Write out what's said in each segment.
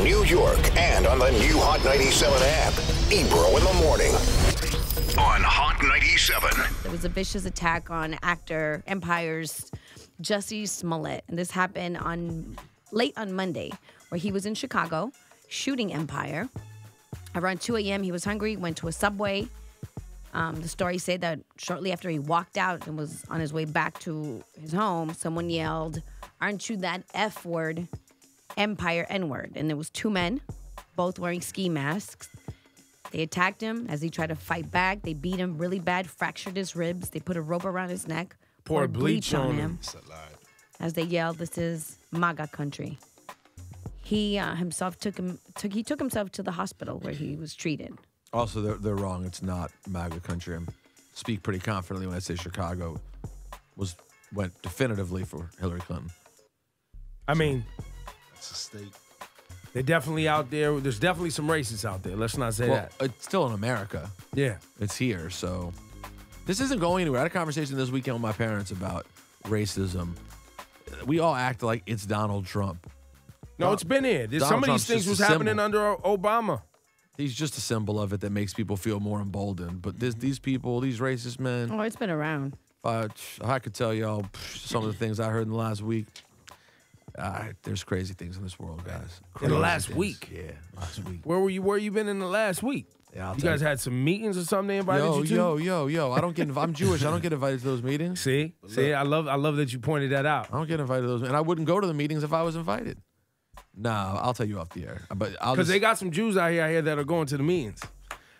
New York and on the new Hot 97 app. Ebro in the morning on Hot 97. There was a vicious attack on actor Empire's Jussie Smollett, and this happened late on Monday, where he was in Chicago shooting Empire. Around 2 a.m., he was hungry, went to a Subway. The story said that shortly after he walked out and was on his way back to his home, someone yelled, "Aren't you that F word, Empire N-word?" And there was two men, both wearing ski masks. They attacked him as he tried to fight back. They beat him really bad, fractured his ribs. They put a rope around his neck, poured bleach on him. As they yelled, "This is MAGA country." He himself took himself to the hospital where he was treated. Also, they're wrong. It's not MAGA country. I speak pretty confidently when I say Chicago went definitively for Hillary Clinton. I mean, it's a state. They're definitely out there. There's definitely some racists out there. Let's not say that. It's still in America. Yeah. It's here. So this isn't going anywhere. I had a conversation this weekend with my parents about racism. We all act like it's Donald Trump. No, it's been here. Some of these things was happening under Obama. He's just a symbol of it that makes people feel more emboldened. But these people, these racist men. Oh, it's been around. I could tell y'all some of the things I heard in the last week. There's crazy things in this world, guys. In the last week? Yeah, last week. Where were you? Where you been in the last week? Yeah, you guys had some meetings or something they invited you to? Yo. I don't get. I'm Jewish. I don't get invited to those meetings. See, I love that you pointed that out. I don't get invited to those, and I wouldn't go to the meetings if I was invited. No, I'll tell you off the air. But because they got some Jews out here that are going to the meetings.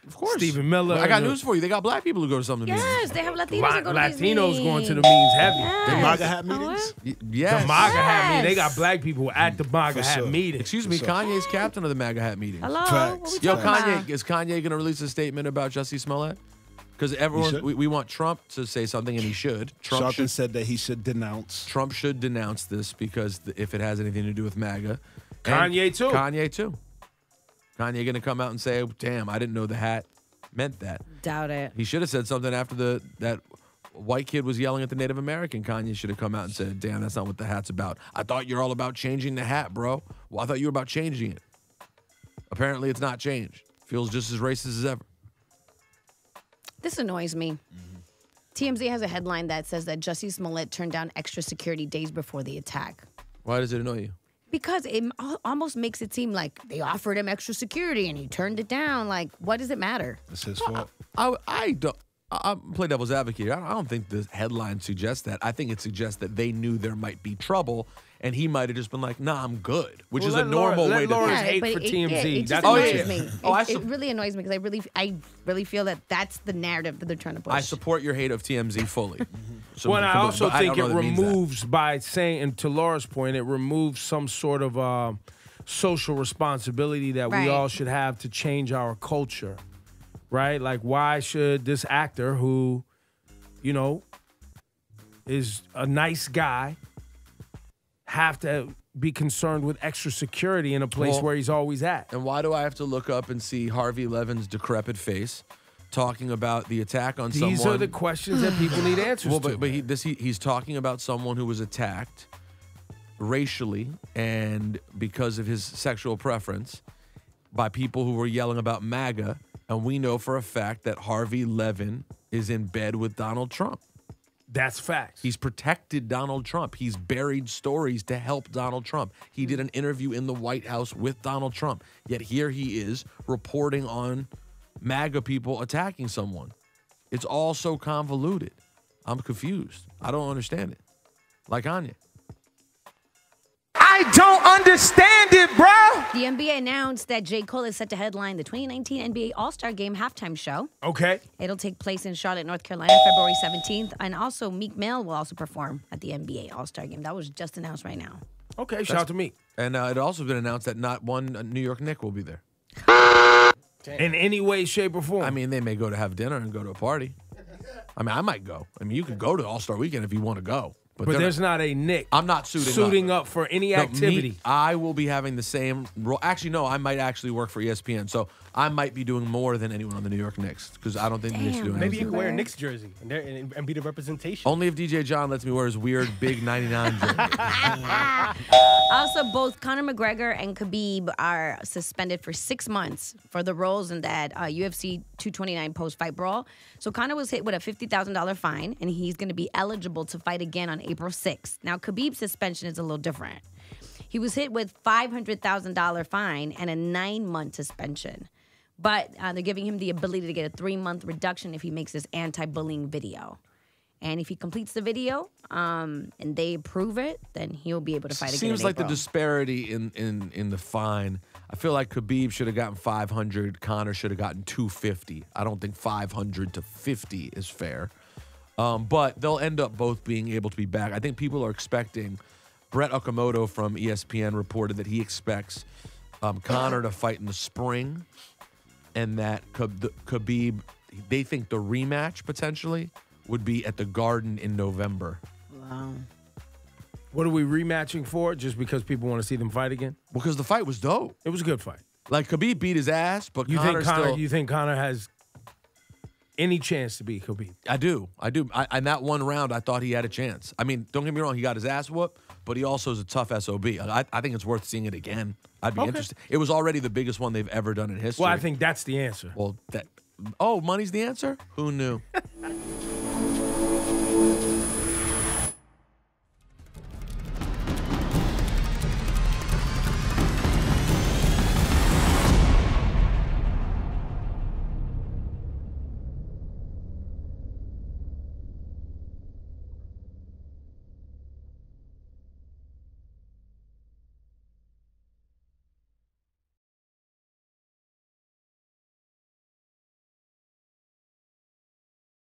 Of course, Stephen Miller. I got news for you. They got black people who go to some of the meetings. Yes, they have Latinos who go to these Latinos meetings. going to the meetings heavy. Yes. The MAGA hat meetings? Yes. The MAGA hat meeting. They got black people at the MAGA hat meeting. Excuse me, Kanye's captain of the MAGA hat meetings. Hello? Facts. Yo, Kanye. is Kanye going to release a statement about Jussie Smollett? Because everyone, we want Trump to say something, and he should. Trump said that he should denounce. Trump should denounce this because if it has anything to do with MAGA. Kanye too. Kanye going to come out and say, oh, damn, I didn't know the hat meant that. Doubt it. He should have said something after that white kid was yelling at the Native American. Kanye should have come out and said, damn, that's not what the hat's about. I thought you're all about changing the hat, bro. Well, I thought you were about changing it. Apparently it's not changed. Feels just as racist as ever. This annoys me. TMZ has a headline that says that Jussie Smollett turned down extra security days before the attack. Why does it annoy you? Because it almost makes it seem like they offered him extra security and he turned it down. Like, what does it matter? It's his fault. I play devil's advocate. I don't think the headline suggests that. I think it suggests that they knew there might be trouble, and he might have just been like, nah, I'm good, which is a normal way to Laura's think. hate but for TMZ. It just annoys me. It really annoys me because I really feel that that's the narrative that they're trying to push. I support your hate of TMZ fully. So, well, I also think it don't know that means removes, by saying, and to Laura's point, it removes some sort of social responsibility that we all should have to change our culture, right? Like, why should this actor who, you know, is a nice guy have to be concerned with extra security in a place where he's always at? And why do I have to look up and see Harvey Levin's decrepit face talking about the attack on someone? These are the questions that people need answers to. But he's talking about someone who was attacked racially and because of his sexual preference by people who were yelling about MAGA, and we know for a fact that Harvey Levin is in bed with Donald Trump. That's facts. He's protected Donald Trump. He's buried stories to help Donald Trump. He did an interview in the White House with Donald Trump. Yet here he is reporting on MAGA people attacking someone. It's all so convoluted. I'm confused. I don't understand it. Like Anya. I don't understand it, bro. The NBA announced that J. Cole is set to headline the 2019 NBA All-Star Game halftime show. Okay. It'll take place in Charlotte, North Carolina, February 17th. And also, Meek Mill will also perform at the NBA All-Star Game. That was just announced right now. Okay, shout out to Meek. And it also been announced that not one New York Knick will be there. In any way, shape, or form. I mean, they may go to have dinner and go to a party. I mean, I might go. I mean, you could go to All-Star Weekend if you want to go. But there's not a Knick. I'm not suiting up for any activity. I will be having the same role. Actually, no, I might actually work for ESPN. So I might be doing more than anyone on the New York Knicks because I don't think the Knicks are doing Maybe you anything. can wear a Knicks jersey and be the representation. Only if DJ John lets me wear his weird big 99 jersey. Also, both Conor McGregor and Khabib are suspended for 6 months for the roles in that UFC 229 post-fight brawl. So Conor was hit with a $50,000 fine, and he's going to be eligible to fight again on April 6th. Now, Khabib's suspension is a little different. He was hit with $500,000 fine and a 9-month suspension. But they're giving him the ability to get a 3-month reduction if he makes this anti-bullying video. And if he completes the video and they approve it, then he'll be able to fight again. Seems like the April. disparity in the fine. I feel like Khabib should have gotten 500. Conor should have gotten 250. I don't think 500 to 50 is fair. But they'll end up both being able to be back. I think people are expecting. Brett Okamoto from ESPN reported that he expects Conor to fight in the spring, and that Khabib, they think the rematch potentially would be at the Garden in November. Wow. What are we rematching for? Just because people want to see them fight again? Because the fight was dope. It was a good fight. Like, Khabib beat his ass, but You Conor still... You think Conor has any chance to beat Khabib? I do. In that one round, I thought he had a chance. I mean, don't get me wrong, he got his ass whooped, but he also is a tough SOB. I think it's worth seeing it again. I'd be interested. It was already the biggest one they've ever done in history. Well, I think that's the answer. Well, money's the answer? Who knew?